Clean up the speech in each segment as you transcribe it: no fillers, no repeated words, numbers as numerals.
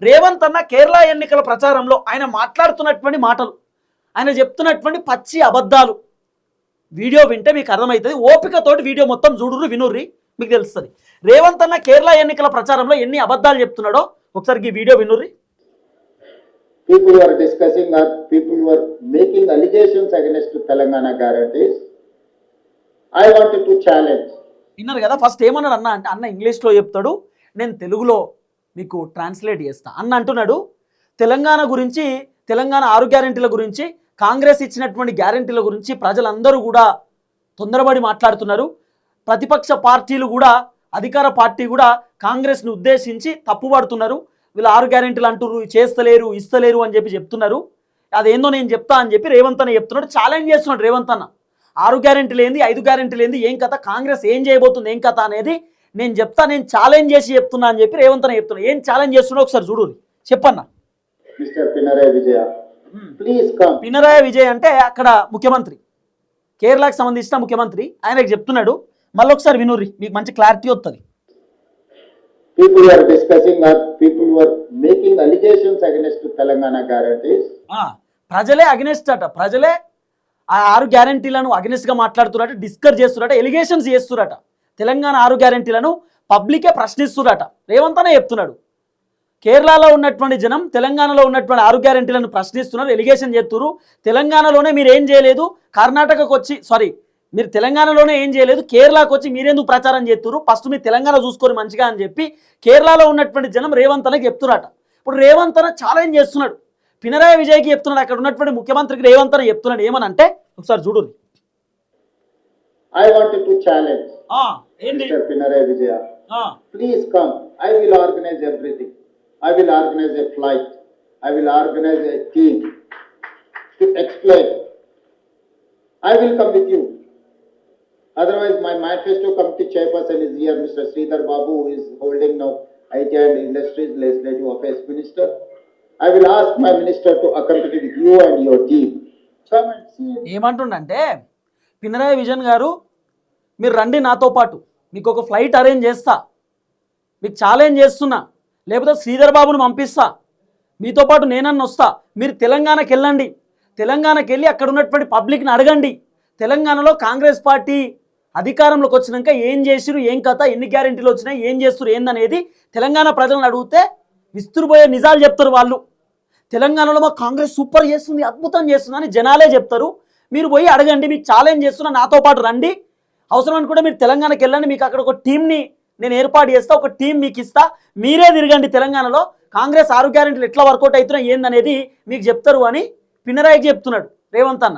రేవంత్ అన్న కేరళ ఎన్నికల ప్రచారంలో ఆయన మాట్లాడుతున్నటువంటి మాటలు, ఆయన చెప్తున్నటువంటి పచ్చి అబద్ధాలు వీడియో వింటే మీకు అర్థమవుతుంది. ఓపికతోటి వీడియో మొత్తం చూడుర్రి, వినుర్రి, మీకు తెలుస్తుంది. రేవంత్ అన్న కేరళ ఎన్నికల ప్రచారంలో ఎన్ని అబద్ధాలు చెప్తున్నాడో ఒకసారి ఈ video వినుర్రి. People who are discussing or people who are making allegations against Telangana guarantees, I wanted to challenge. విన్నారు కదా, ఫస్ట్ ఏమన్నాడు అన్న అంటే, అన్న ఇంగ్లీష్లో చెప్తాడు, నేను తెలుగులో మీకు ట్రాన్స్లేట్ చేస్తా అన్న అంటున్నాడు. తెలంగాణ గురించి, తెలంగాణ 6 గ్యారెంటీల గురించి, కాంగ్రెస్ ఇచ్చినటువంటి గ్యారెంటీల గురించి ప్రజలందరూ కూడా తొందరపడి మాట్లాడుతున్నారు. ప్రతిపక్ష పార్టీలు కూడా, అధికార పార్టీ కూడా కాంగ్రెస్ని ఉద్దేశించి తప్పుపడుతున్నారు. వీళ్ళు 6 గ్యారెంటీలు అంటున్నారు, చేస్తలేరు, ఇస్తలేరు అని చెప్పి చెప్తున్నారు. అదేందో నేను చెప్తా అని చెప్పి రేవంత్ అన్న చెప్తున్నాడు. ఛాలెంజ్ చేస్తున్నాడు రేవంత్ అన్న. 6 గ్యారెంటీలు ఏంది, 5 గ్యారెంటీలు ఏంది, ఏం కథ, కాంగ్రెస్ ఏం చేయబోతుంది, ఏం కథ అనేది నేను చెప్తా, నేను ఛాలెంజ్ చేసి చెప్తున్నా అని చెప్పి రేవంత్ అన్న చెప్తున్నా. ఏం ఛాలెంజ్ చేస్తున్నా ఒకసారి చూడు, చెప్పన్నా. Mr. Pinarayi Vijaya, please come. Pinarayi Vijay అంటే అక్కడ ముఖ్యమంత్రి, కేరళకు సంబంధించిన ముఖ్యమంత్రి, ఆయనకు చెప్తున్నాడు. మళ్ళీ ఒకసారి వినుర్రి, మీకు మంచి క్లారిటీ వస్తుంది. People who are discussing or people who are making allegations against Telangana guarantees, ప్రజలే అగెనిస్ట్ అట, ప్రజలే ఆ 6 గ్యారెంటీలను అగెనిస్ట్గా మాట్లాడుతున్నారట, డిస్కస్ చేస్తున్నారట, ఎలిగేషన్స్ చేస్తున్నారట. తెలంగాణ 6 గ్యారెంటీలను పబ్లికే ప్రశ్నిస్తున్నారట. రేవంత్ అనే చెప్తున్నాడు. కేరళలో ఉన్నటువంటి జనం తెలంగాణలో ఉన్నటువంటి 6 గ్యారెంటీలను ప్రశ్నిస్తున్నారు, ఎలిగేషన్ చేస్తున్నారు. తెలంగాణలోనే మీరు ఏం చేయలేదు, కర్ణాటకకు వచ్చి మీరు తెలంగాణలోనే ఏం చేయలేదు, కేరళకు వచ్చి మీరెందుకు ప్రచారం చేస్తున్నారు, ఫస్ట్ మీరు తెలంగాణ చూసుకొని మంచిగా అని చెప్పి కేరళలో ఉన్నటువంటి జనం రేవంత్ అన్నకి చెప్తున్నారట. ఇప్పుడు రేవంత్ అన్న ఛాలెంజ్ చేస్తున్నాడు, పినరాయి విజయ్కి చెప్తున్నాడు, అక్కడ ఉన్నటువంటి ముఖ్యమంత్రికి రేవంత్ అన్న చెప్తున్నాడు. ఏమనంటే ఒకసారి చూడు. I wanted to challenge Mr. Pinarayi Vijaya. Please come. I will organize everything. I will organize a flight. I will organize a team to explain. I will come with you. Otherwise, my manifesto committee chairperson is here, Mr. Sridhar Babu, who is holding now IT and Industries Legislative Affairs Minister. I will ask my minister to accompany with you and your team. Come and see. ఏమంటుండంటే Pinarayi Vijayan గారు, మీరు రండి నాతో పాటు, మీకు ఒక flight arrange చేస్తా, మీకు challenge చేస్తున్నా, లేకపోతే శ్రీధర్ బాబును పంపిస్తా, మీతో పాటు నేనన్న వస్తా, మీరు తెలంగాణకి వెళ్ళండి, తెలంగాణకి వెళ్ళి అక్కడ ఉన్నటువంటి పబ్లిక్ని అడగండి, తెలంగాణలో కాంగ్రెస్ పార్టీ అధికారంలోకి వచ్చినాక ఏం చేసిరు, ఏం కథ, ఎన్ని గ్యారెంటీలు వచ్చినాయి, ఏం చేస్తారు ఏందనేది తెలంగాణ ప్రజలను అడిగితే విస్తురుపోయే నిజాలు చెప్తారు వాళ్ళు. తెలంగాణలో మా కాంగ్రెస్ సూపర్ చేస్తుంది, అద్భుతం చేస్తుంది అని జనాలే చెప్తారు. మీరు పోయి అడగండి, మీకు ఛాలెంజ్ చేస్తున్నా, నాతో పాటు రండి, అవసరం అనుకుంటే మీరు తెలంగాణకి వెళ్ళండి, మీకు అక్కడ ఒక టీంని నేను ఏర్పాటు చేస్తా, ఒక టీం మీకు ఇస్తా, మీరే తిరగండి తెలంగాణలో, కాంగ్రెస్ 6 గ్యారెంటీలు ఎట్లా వర్కౌట్ అవుతున్నాయి ఏందనేది మీకు చెప్తారు అని పినరాయికి చెప్తున్నాడు రేవంత్ అన్న.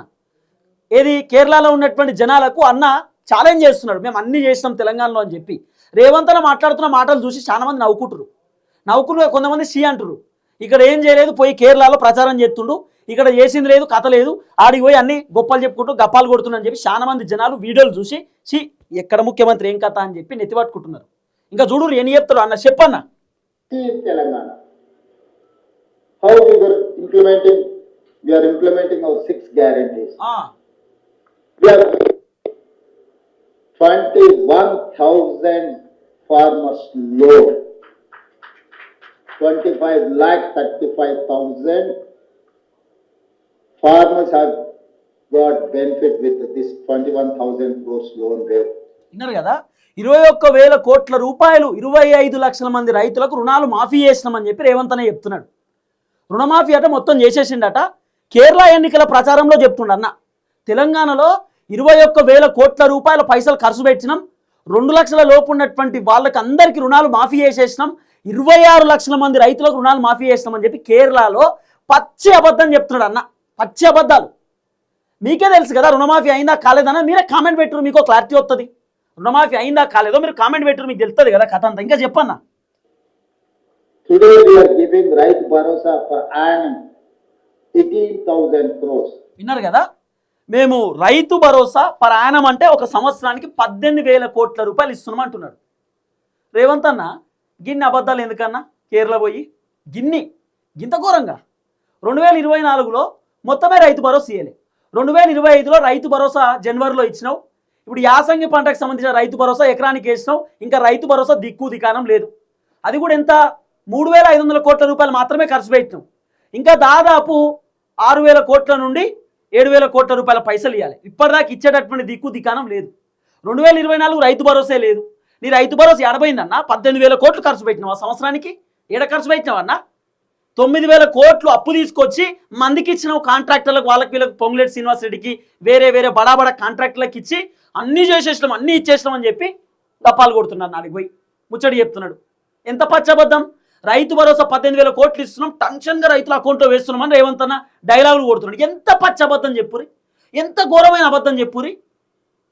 ఏది కేరళలో ఉన్నటువంటి జనాలకు అన్న ఛాలెంజ్ చేస్తున్నాడు, మేము అన్నీ చేసినాం తెలంగాణలో అని చెప్పి. రేవంత్ అన్న మాట్లాడుతున్న మాటలు చూసి చాలా మంది నవ్వుకుంటారు, కొంతమంది షీ అంటారు, ఇక్కడ ఏం చేయలేదు, పోయి కేరళలో ప్రచారం చేస్తుండు, ఇక్కడ చేసింది లేదు, కథ లేదు, ఆడికి పోయి అన్ని గొప్పలు చెప్పుకుంటూ గప్పాలు కొడుతున్నారని చెప్పి చాలా మంది జనాలు వీడియోలు చూసి షీ ఎక్కడ ముఖ్యమంత్రి ఏం కథ అని చెప్పి నెత్తిపట్టుకుంటున్నారు. ఇంకా చూడు ఏం చెప్తారు అన్న, చెప్పన్న. Telangana. How we are implementing our 6 guarantees. We are 21,000 farmers loan. 25,35,000 farmers have got benefit with this 21,000 crores loan there. విన్నారు కదా, 21,000 కోట్ల రూపాయలు 25 లక్షల మంది రైతులకు రుణాలు మాఫీ చేసినామని చెప్పి రేవంత్ అనే చెప్తున్నాడు. రుణమాఫీ అట మొత్తం చేసేసిండట. కేరళ ఎన్నికల ప్రచారంలో చెప్తుండన్న, తెలంగాణలో 21,000 కోట్ల రూపాయల పైసలు ఖర్చు పెట్టినాం, 2 లక్షల లోపు ఉన్నటువంటి వాళ్ళకి అందరికీ రుణాలు మాఫీ చేసేసినాం, 26 లక్షల మంది రైతులకు రుణాలు మాఫీ చేసినామని చెప్పి కేరళలో పచ్చి అబద్ధం చెప్తున్నాడు అన్న, పచ్చి అబద్ధాలు. మీకే తెలుసు కదా రుణమాఫీ అయిందా కాలేదన్నా, మీరే కామెంట్ పెట్టరు, మీకు క్లారిటీ వస్తుంది. రుణమాఫీ అయిందా కాలేదో మీరు కామెంట్ పెట్టరు, మీకు తెలుస్తుంది కదా కథ అంతా. ఇంకా చెప్పన్నా. Today we are giving Rait Bharosa per annum 18,000 crores. విన్నారు కదా, మేము రైతు భరోసా పర్ యానం అంటే ఒక సంవత్సరానికి 18,000 కోట్ల రూపాయలు ఇస్తున్నాం అంటున్నాడు రేవంత్ అన్న. గిన్ని అబద్ధాలు ఎందుకన్నా, కేరళ పోయి గింత ఘోరంగా 2024లో మొత్తమే రైతు భరోసా ఇయ్యలే, 2025లో రైతు భరోసా జనవరిలో ఇచ్చినావు, ఇప్పుడు యాసంగి పంటకు సంబంధించిన రైతు భరోసా ఎకరానికి వేసినావు, ఇంకా రైతు భరోసా దిక్కు దికానం లేదు. అది కూడా ఎంత 3,500 కోట్ల రూపాయలు మాత్రమే ఖర్చు పెట్టినాం. ఇంకా దాదాపు 6,000 కోట్ల నుండి 7,000 కోట్ల రూపాయల పైసలు ఇవ్వాలి. ఇప్పటిదాకా ఇచ్చేటటువంటి దిక్కానం లేదు. 2024 రైతు భరోసా లేదు. నీ రైతు భరోసా ఎడబోయిందన్నా? 18,000 కోట్లు ఖర్చు పెట్టినావు ఆ సంవత్సరానికి. ఏడ ఖర్చు పెట్టినావన్నా? 9,000 కోట్లు అప్పు తీసుకొచ్చి మందికి ఇచ్చినావు, కాంట్రాక్టర్లకు, వాళ్ళకి వీళ్ళకి, పొంగులేటి శ్రీనివాసరెడ్డికి, వేరే బడా కాంట్రాక్టర్లకు ఇచ్చి అన్నీ చేసేసినాం, అన్నీ ఇచ్చేసినాం అని చెప్పి దప్పాలు కొడుతున్నాడు. నాడికి పోయి ముచ్చడి చెప్తున్నాడు. ఎంత పచ్చబద్ధం! రైతు భరోసా 18,000 కోట్లు ఇస్తున్నాం, టెన్షన్గా రైతుల అకౌంట్లో వేస్తున్నామని రేవంత్ అన్న డైలాగులు కొడుతున్నాడు. ఎంత పచ్చబద్ధం చెప్పురి, ఎంత ఘోరమైన అబద్ధం చెప్పురి.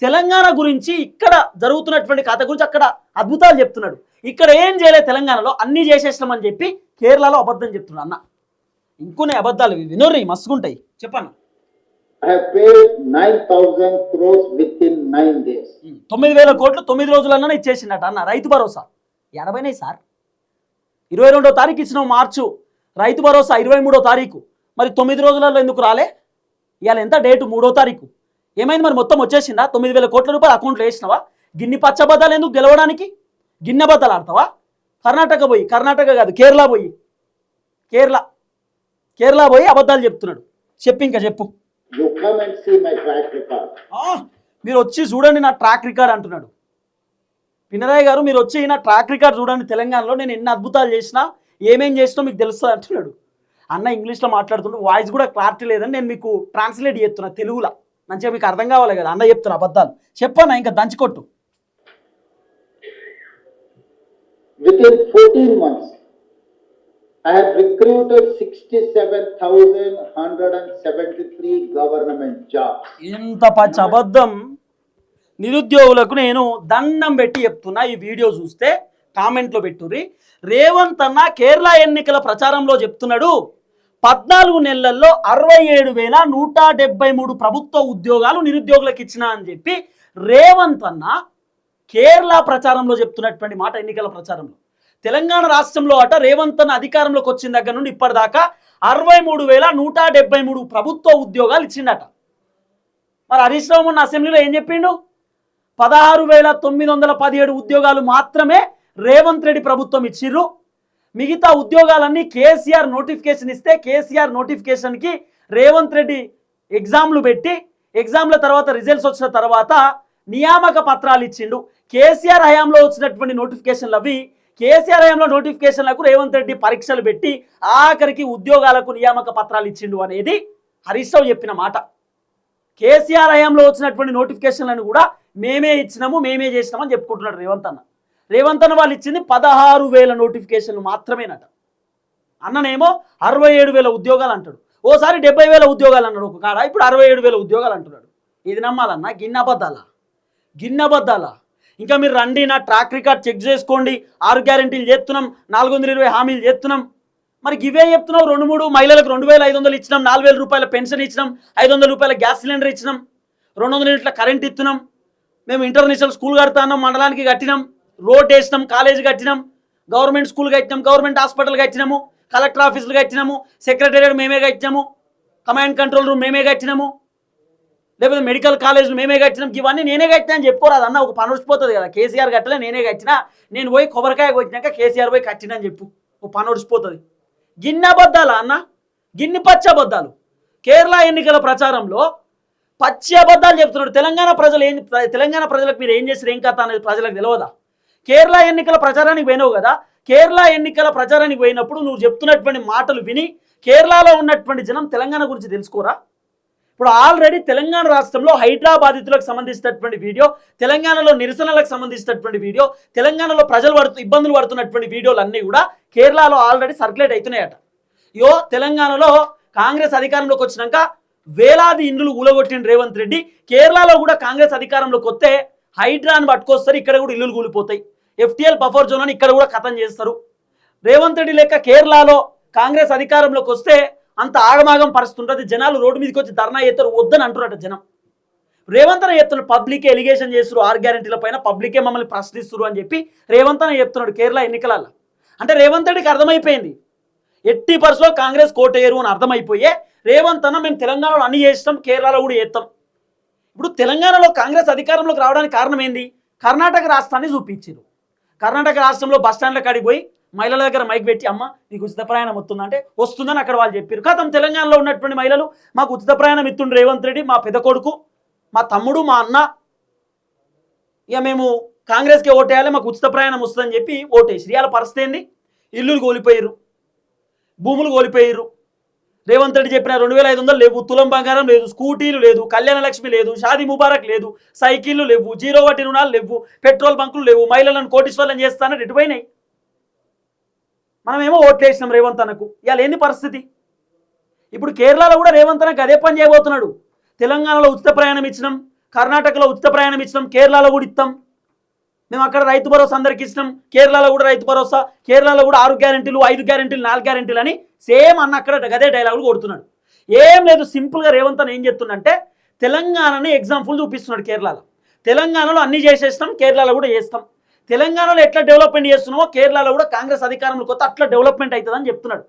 తెలంగాణ గురించి ఇక్కడ జరుగుతున్నటువంటి కథ గురించి అక్కడ అద్భుతాలు చెప్తున్నాడు. ఇక్కడ ఏం చేయలేదు, తెలంగాణలో అన్నీ చేసేసినామని చెప్పి కేరళలో అబద్ధం చెప్తున్నాడు. అన్న ఇంకొన్ని అబద్ధాలు వినోర్రి మస్తుకుంటాయి. చెప్పన్న. I have paid 9,000 crores within 9 days. 9,000 కోట్లు 9 రోజులన్నా ఇచ్చేసిండట అన్న రైతు భరోసా. 80 సార్. 22వ తారీఖు ఇచ్చినాం మార్చు, రైతు భరోసా 23వ తారీఖు. మరి 9 రోజులలో ఎందుకు రాలే? ఇవాళ ఎంత డేటు? 3వ తారీఖు. ఏమైంది మరి? మొత్తం వచ్చేసిందా? 9,000 కోట్ల రూపాయలు అకౌంట్లో వేసినావా? గిన్ని పచ్చబద్దాలు ఎందుకు గెలవడానికి? గిన్నె బద్దాలు ఆడతావా? కర్ణాటక పోయి, కర్ణాటక కాదు కేరళ పోయి, కేరళ పోయి అబద్ధాలు చెప్తున్నాడు. ఇంకా చెప్పు. You come and see my track record. మీరు వచ్చి చూడండి నా ట్రాక్ రికార్డ్ అంటున్నాడు పినరాయి గారు. మీరు వచ్చి నా ట్రాక్ రికార్డ్ చూడండి, తెలంగాణలో నేను ఎన్ని అద్భుతాలు చేసినా, ఏమేం చేసినా మీకు తెలుస్తుంది అంటున్నాడు. అన్న ఇంగ్లీష్లో మాట్లాడుతుంటే వాయిస్ కూడా క్లారిటీ లేదని నేను మీకు ట్రాన్స్లేట్ చేస్తున్నా తెలుగులో, మంచిగా మీకు అర్థం కావాలి కదా. అన్న చెప్తున్నా అబద్ధాలు. చెప్పన్నా ఇంకా దంచికొట్టు. Within 14 months, I have recruited 67,173 government jobs. ఎంత పచ్చి అబద్ధం. నిరుద్యోగులకు నేను దండం పెట్టి చెప్తున్నా. ఈ వీడియో చూస్తే కామెంట్లో పెట్టుర్రి. రేవంత్ అన్న కేరళ ఎన్నికల ప్రచారంలో చెప్తున్నాడు 14 నెలల్లో 67,173 ప్రభుత్వ ఉద్యోగాలు నిరుద్యోగులకు ఇచ్చిన అని చెప్పి రేవంత్ అన్న కేరళ ప్రచారంలో చెప్తున్నటువంటి మాట. ఎన్నికల ప్రచారంలో తెలంగాణ రాష్ట్రంలో అట రేవంత్ అన్న అధికారంలోకి వచ్చిన దగ్గర నుండి ఇప్పటిదాకా 63,173 ప్రభుత్వ ఉద్యోగాలు ఇచ్చిండట. మరి హరీష్ రావు మొన్న అసెంబ్లీలో ఏం చెప్పిండు? 16,917 ఉద్యోగాలు మాత్రమే రేవంత్ రెడ్డి ప్రభుత్వం ఇచ్చిర్రు. మిగతా ఉద్యోగాలన్నీ కేసీఆర్ నోటిఫికేషన్ ఇస్తే కేసీఆర్ నోటిఫికేషన్కి రేవంత్ రెడ్డి ఎగ్జామ్లు పెట్టి ఎగ్జామ్ల తర్వాత రిజల్ట్స్ వచ్చిన తర్వాత నియామక పత్రాలు ఇచ్చిండు. కేసీఆర్ హయాంలో వచ్చినటువంటి నోటిఫికేషన్లు అవి. కేసీఆర్ హయాంలో నోటిఫికేషన్లకు రేవంత్ రెడ్డి పరీక్షలు పెట్టి ఆఖరికి ఉద్యోగాలకు నియామక పత్రాలు ఇచ్చిండు అనేది హరీష్ రావు చెప్పిన మాట. కేసీఆర్ హయాంలో వచ్చినటువంటి నోటిఫికేషన్లను కూడా మేమే ఇచ్చినాము, మేమే చేసినామని చెప్పుకుంటున్నాడు రేవంత్ అన్న. రేవంత్ అన్న వాళ్ళు ఇచ్చింది 16,000 నోటిఫికేషన్లు మాత్రమేనట. అన్ననేమో 67,000 ఉద్యోగాలు అంటాడు. ఓసారి 70,000 ఉద్యోగాలు అన్నాడు ఒక కాడ, ఇప్పుడు 67,000 ఉద్యోగాలు అంటున్నాడు. ఇది నమ్మాలన్నా? గిన్నబద్దాలా? ఇంకా మీరు రండి, నా ట్రాక్ రికార్డ్ చెక్ చేసుకోండి. 6 గ్యారెంటీలు చేస్తున్నాం, 420 హామీలు చేస్తున్నాం. మరి ఇవే చెప్తున్నావు. 2-3 మహిళలకు 2,500 ఇచ్చినాం, 4,000 రూపాయల పెన్షన్ ఇచ్చినాం, 500 రూపాయల గ్యాస్ సిలిండర్ ఇచ్చినాం, 200 యూనిట్ల కరెంట్ ఇస్తున్నాం, మేము ఇంటర్నేషనల్ స్కూల్ కడతాం, మండలానికి కట్టినాం, రోడ్ వేసినాం, కాలేజీ కట్టినాం, గవర్నమెంట్ స్కూల్ కట్టినాం, గవర్నమెంట్ హాస్పిటల్ కట్టినాము, కలెక్టర్ ఆఫీసులు కట్టినాము, సెక్రటేరియట్ మేమే కట్టినాము, కమాండ్ కంట్రోల్ రూమ్ మేమే కట్టినాము, లేకపోతే మెడికల్ కాలేజ్లు మేమే కట్టినాం. ఇవన్నీ నేనే కట్టినా అని చెప్పుకోరాదు అన్న. ఒక పని వచ్చిపోతుంది కదా. కేసీఆర్ కట్టలే, నేనే కట్టినా, నేను పోయి కొబ్బరికాయ కొట్టినాక కేసీఆర్ పోయి కట్టినా అని చెప్పు, ఒక పని వచ్చిపోతుంది. గిన్నెబద్దాలా అన్న? గిన్ని పచ్చి అబద్ధాలు. కేరళ ఎన్నికల ప్రచారంలో పచ్చి అబద్ధాలు చెప్తున్నాడు. తెలంగాణ ప్రజలకు మీరు ఏం చేశారు, ఏం కథ అనేది ప్రజలకు తెలియదా? కేరళ ఎన్నికల ప్రచారానికి పోయినావు కదా. కేరళ ఎన్నికల ప్రచారానికి పోయినప్పుడు నువ్వు చెప్తున్నటువంటి మాటలు విని కేరళలో ఉన్నటువంటి జనం తెలంగాణ గురించి తెలుసుకోరా? ఇప్పుడు ఆల్రెడీ తెలంగాణ రాష్ట్రంలో హైదరాబాదితులకు సంబంధించినటువంటి వీడియో, తెలంగాణలో నిరసనలకు సంబంధించినటువంటి వీడియో, తెలంగాణలో ప్రజలు ఇబ్బందులు పడుతున్నటువంటి వీడియోలు అన్నీ కూడా కేరళలో ఆల్రెడీ సర్క్యులేట్ అవుతున్నాయట. తెలంగాణలో కాంగ్రెస్ అధికారంలోకి వచ్చినాక వేలాది ఇండ్లు కూలగొట్టిన రేవంత్ రెడ్డి కేరళలో కూడా కాంగ్రెస్ అధికారంలోకి వస్తే హైడ్రాని పట్టుకొస్తారు, ఇక్కడ కూడా ఇల్లులు కూలిపోతాయి. FTL బఫర్ జోన్ అని ఇక్కడ కూడా ఖతం చేస్తారు. రేవంత్ రెడ్డి లెక్క కేరళలో కాంగ్రెస్ అధికారంలోకి వస్తే అంత ఆగమాగం పరిస్థితుంటుంది. జనాలు రోడ్డు మీదకి వచ్చి ధర్నా చేస్తారు, వద్దని అంటున్నట్టు జనం. రేవంత్ అన్న చెప్తున్నాడు, పబ్లికే ఎలిగేషన్ చేస్తారు 6 గ్యారెంటీల పైన, పబ్లికే మమ్మల్ని ప్రశ్నిస్తారు అని చెప్పి రేవంత్ అన్న చెప్తున్నాడు కేరళ ఎన్నికలలో. అంటే రేవంత్ రెడ్డికి అర్థమైపోయింది 80% కాంగ్రెస్ కోటేరు అని అర్థమైపోయే రేవంత్ అన్న మేము తెలంగాణలో అన్ని చేస్తాం, కేరళలో కూడా చేస్తాం. ఇప్పుడు తెలంగాణలో కాంగ్రెస్ అధికారంలోకి రావడానికి కారణం ఏంది? కర్ణాటక రాష్ట్రాన్ని చూపించారు. కర్ణాటక రాష్ట్రంలో బస్టాండ్ల కాడికి పోయి మహిళల దగ్గర మైక్ పెట్టి అమ్మ నీకు ఉచిత ప్రయాణం వస్తుందంటే వస్తుందని అక్కడ వాళ్ళు చెప్పారు. కాదు తెలంగాణలో ఉన్నటువంటి మహిళలు మాకు ఉచిత ప్రయాణం ఇస్తుండ్రు రేవంత్ రెడ్డి, మా పెద్ద కొడుకు, మా తమ్ముడు, మా అన్న, ఇక మేము కాంగ్రెస్కి ఓటేయాలి, మాకు ఉచిత ప్రయాణం వస్తుందని చెప్పి ఓటేసి ఇవాళ పరిస్థితి ఏంది? ఇల్లులు కోల్పోయారు, భూములు కోల్పోయారు. రేవంత్ రెడ్డి చెప్పిన 2500 లేవు, తులం బంగారం లేదు, స్కూటీలు లేదు, కళ్యాణ లక్ష్మి లేదు, షాదీ ముబారక్ లేదు, సైకిళ్ళు లేవు, 0 వడ్డీ రుణాలు లేవు, పెట్రోల్ బంకులు లేవు, మహిళలను కోటీశ్వర్లను చేస్తానని ఎటుపోయినాయి. మనమేమో ఓట్లు వేసినాం రేవంత్ అన్నకు. ఇవాళ ఏంది పరిస్థితి? ఇప్పుడు కేరళలో కూడా రేవంత్ అన్నకు అదే పని చేయబోతున్నాడు. తెలంగాణలో ఉచిత ప్రయాణం ఇచ్చినాం, కర్ణాటకలో ఉచిత ప్రయాణం ఇచ్చినాం, కేరళలో కూడా ఇస్తాం. మేము అక్కడ రైతు భరోసా అందరికి ఇచ్చినాం, కేరళలో కూడా రైతు భరోసా, కేరళలో కూడా 6 గ్యారెంటీలు, 5 గ్యారెంటీలు, 4 గ్యారెంటీలు అని సేమ్ అన్న అక్కడ గదే డైలాగులు కొడుతున్నాడు. ఏం లేదు, సింపుల్గా రేవంత్ అన్న ఏం చెప్తుండంటే తెలంగాణని ఎగ్జాంపుల్ చూపిస్తున్నాడు. కేరళలో తెలంగాణలో అన్ని చేసేస్తాం, కేరళలో కూడా చేస్తాం. తెలంగాణలో ఎట్లా డెవలప్మెంట్ చేస్తున్నామో కేరళలో కూడా కాంగ్రెస్ అధికారంలో కొత్త అట్లా డెవలప్మెంట్ అవుతుందని చెప్తున్నాడు.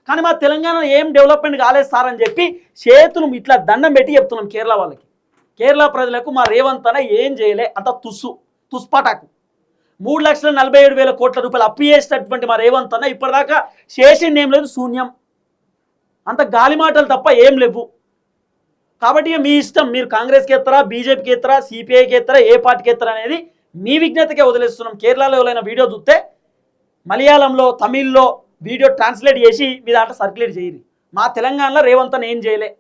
కానీ మా తెలంగాణలో ఏం డెవలప్మెంట్ కాలేదు సార్ అని చెప్పి చేతులు ఇట్లా దండం పెట్టి చెప్తున్నాం కేరళ వాళ్ళకి. కేరళ ప్రజలకు మా రేవంత్ అన్న ఏం చేయలే, అంత తుస్పాటాకు 3,47,000 కోట్ల రూపాయలు అప్పు చేసేటటువంటి మా రేవంత్ అన్న ఇప్పటిదాకా చేసింది ఏం లేదు, శూన్యం. అంత గాలి మాటలు తప్ప ఏం లేవు. కాబట్టి మీ ఇష్టం, మీరు కాంగ్రెస్కి ఎత్తరా, బీజేపీకి ఎత్తరా, సిపిఐకి ఎత్తరా, ఏ పార్టీకి ఎత్తరా అనేది మీ విజ్ఞతకే వదిలేస్తున్నాం. కేరళలో ఎవరైనా వీడియో చూస్తే మలయాళంలో, తమిళ్లో వీడియో ట్రాన్స్లేట్ చేసి మీ దాంట్లో సర్క్యులేట్ చేయరు. మా తెలంగాణలో రేవంత్ అన్న ఏం చేయలే,